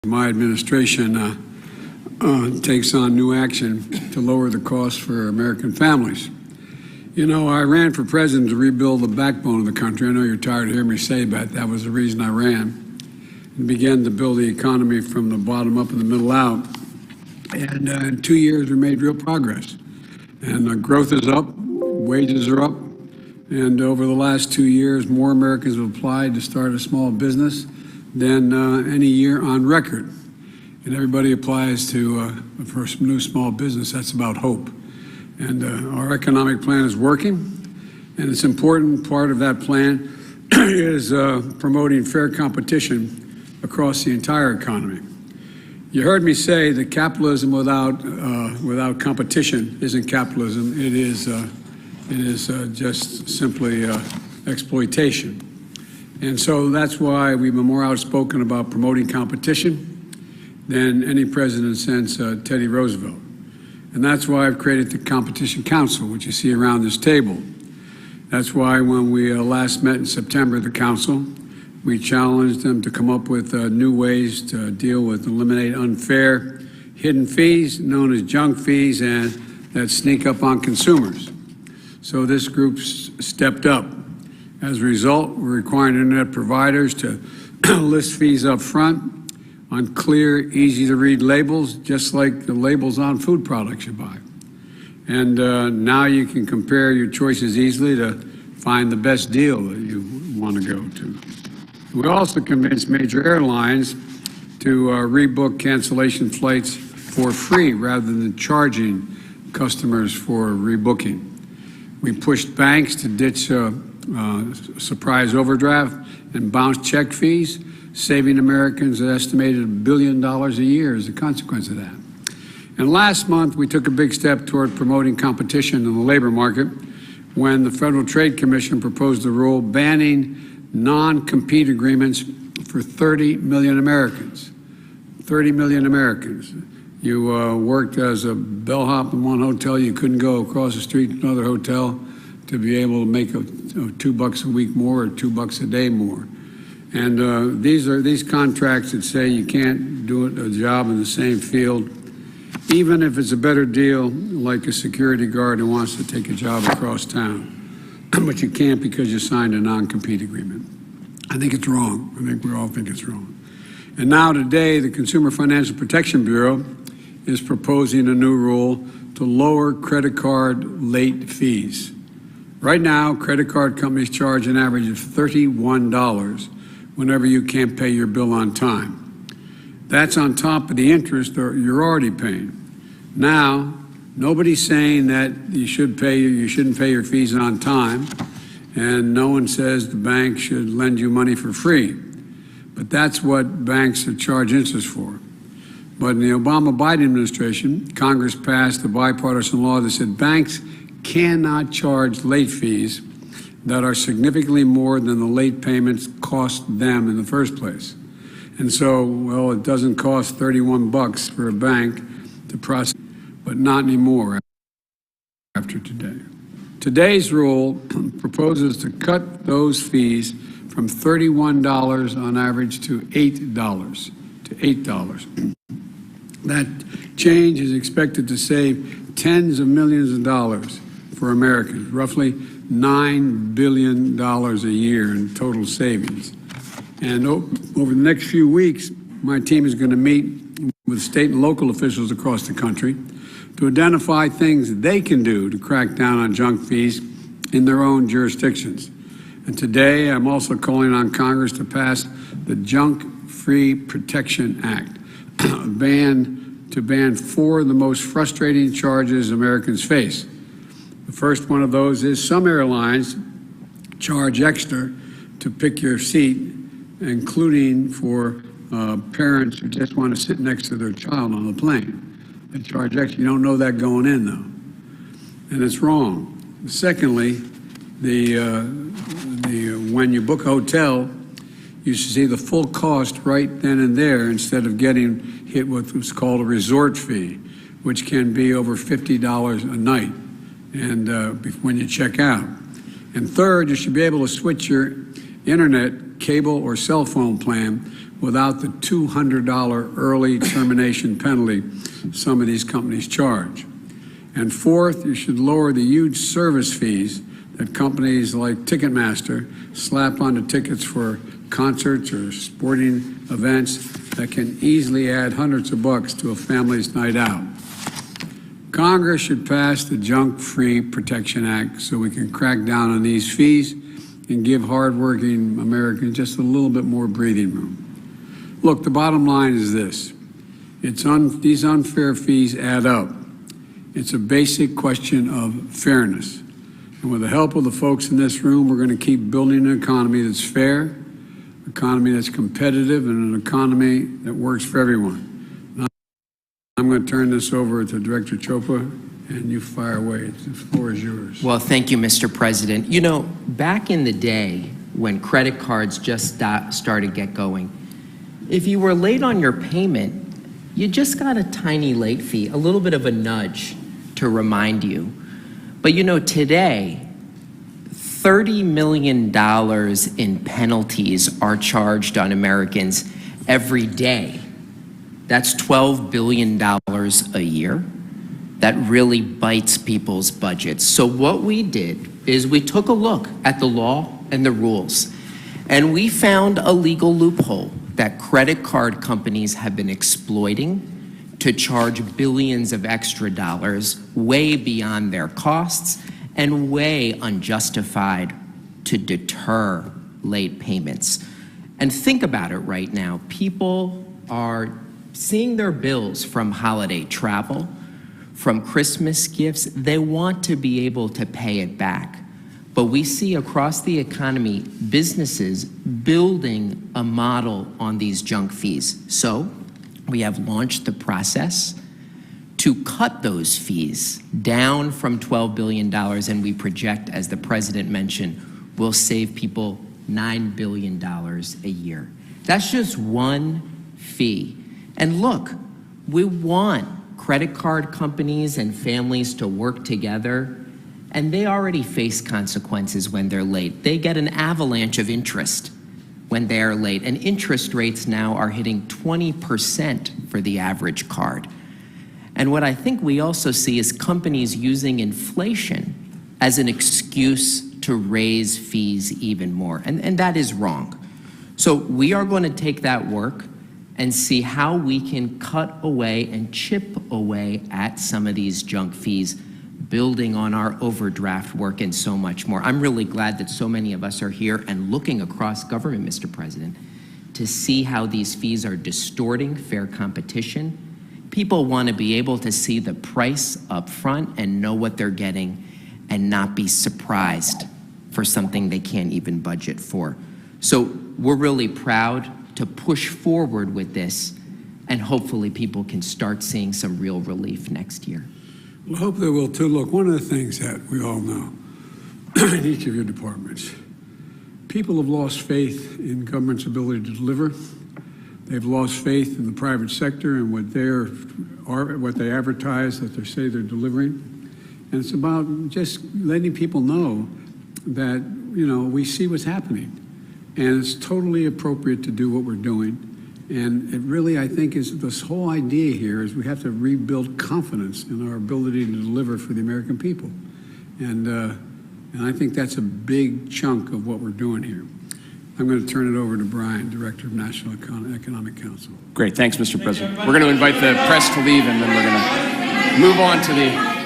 My administration takes on new action to lower the cost for American families. You know, I ran for president to rebuild the backbone of the country. I know you're tired of hearing me say that. That was the reason I ran. And began to build the economy from the bottom up and the middle out. And in 2 years, we made real progress. And growth is up, wages are up. And over the last 2 years, more Americans have applied to start a small business than any year on record. And everybody applies for a new small business. That's about hope. And our economic plan is working. And it's important part of that plan is promoting fair competition across the entire economy. You heard me say that capitalism without competition isn't capitalism. It is just simply exploitation. And so that's why we've been more outspoken about promoting competition than any president since Teddy Roosevelt. And that's why I've created the Competition Council, which you see around this table. That's why when we last met in September at the council, we challenged them to come up with new ways to deal with, eliminate unfair hidden fees known as junk fees and that sneak up on consumers. So this group stepped up. As a result, we're requiring internet providers to list fees up front on clear, easy-to-read labels, just like the labels on food products you buy. And now you can compare your choices easily to find the best deal that you want to go to. We also convinced major airlines to rebook cancellation flights for free rather than charging customers for rebooking. We pushed banks to ditch surprise overdraft and bounce check fees, saving Americans an estimated $1 billion a year as a consequence of that. And last month, we took a big step toward promoting competition in the labor market when the Federal Trade Commission proposed a rule banning non-compete agreements for 30 million Americans. 30 million Americans. You worked as a bellhop in one hotel, you couldn't go across the street to another hotel to be able to make $2 a week more or $2 a day more. And these contracts that say you can't do a job in the same field, even if it's a better deal, like a security guard who wants to take a job across town. But you can't because you signed a non-compete agreement. I think it's wrong. I think we all think it's wrong. And now today, the Consumer Financial Protection Bureau is proposing a new rule to lower credit card late fees. Right now, credit card companies charge an average of $31 whenever you can't pay your bill on time. That's on top of the interest that you're already paying. Now, nobody's saying that you shouldn't pay your fees on time, and no one says the bank should lend you money for free. But that's what banks charge interest for. But in the Obama-Biden administration, Congress passed a bipartisan law that said banks cannot charge late fees that are significantly more than the late payments cost them in the first place. And so, well, it doesn't cost $31 for a bank to process, but not anymore after today. Today's rule proposes to cut those fees from $31 on average to $8. That change is expected to save tens of millions of dollars for Americans, roughly $9 billion a year in total savings. And over the next few weeks, my team is going to meet with state and local officials across the country to identify things they can do to crack down on junk fees in their own jurisdictions. And today, I'm also calling on Congress to pass the Junk Free Protection Act, to ban 4 of the most frustrating charges Americans face. The first one of those is some airlines charge extra to pick your seat, including for parents who just want to sit next to their child on the plane. They charge extra. You don't know that going in, though, and it's wrong. Secondly, when you book a hotel, you should see the full cost right then and there instead of getting hit with what's called a resort fee, which can be over $50 a night and when you check out. And third, you should be able to switch your internet, cable, or cell phone plan without the $200 early termination penalty some of these companies charge. And fourth, you should lower the huge service fees that companies like Ticketmaster slap onto tickets for concerts or sporting events that can easily add hundreds of bucks to a family's night out. Congress should pass the Junk-Free Protection Act so we can crack down on these fees and give hardworking Americans just a little bit more breathing room. Look, the bottom line is this. These unfair fees add up. It's a basic question of fairness. And with the help of the folks in this room, we're going to keep building an economy that's fair, an economy that's competitive, and an economy that works for everyone. Now, I'm going to turn this over to Director Chopra, and you fire away. The floor is yours. Well, thank you, Mr. President. You know, back in the day when credit cards just started get going, if you were late on your payment, you just got a tiny late fee, a little bit of a nudge to remind you. But you know, today, $30 million in penalties are charged on Americans every day. That's $12 billion a year. That really bites people's budgets. So what we did is we took a look at the law and the rules, and we found a legal loophole that credit card companies have been exploiting to charge billions of extra dollars way beyond their costs and way unjustified to deter late payments. And think about it right now. People are seeing their bills from holiday travel, from Christmas gifts. They want to be able to pay it back. But we see across the economy businesses building a model on these junk fees. So we have launched the process to cut those fees down from $12 billion, and we project, as the President mentioned, will save people $9 billion a year. That's just one fee. And look, we want credit card companies and families to work together, and they already face consequences when they're late. They get an avalanche of interest when they are late, and interest rates now are hitting 20% for the average card. And what I think we also see is companies using inflation as an excuse to raise fees even more, and that is wrong. So we are going to take that work and see how we can cut away and chip away at some of these junk fees, building on our overdraft work and so much more. I'm really glad that so many of us are here and looking across government, Mr. President, to see how these fees are distorting fair competition. People want to be able to see the price up front and know what they're getting and not be surprised for something they can't even budget for. So we're really proud to push forward with this, and hopefully people can start seeing some real relief next year. Well, I hope they will too. Look, one of the things that we all know in each of your departments, people have lost faith in government's ability to deliver. They've lost faith in the private sector and what they advertise that they say they're delivering. And it's about just letting people know that, you know, we see what's happening. And it's totally appropriate to do what we're doing. And it really, I think, is this whole idea here is we have to rebuild confidence in our ability to deliver for the American people. And I think that's a big chunk of what we're doing here. I'm going to turn it over to Brian, Director of National Economic Council. Great, thanks, Mr. President. We're going to invite the press to leave, and then we're going to move on to the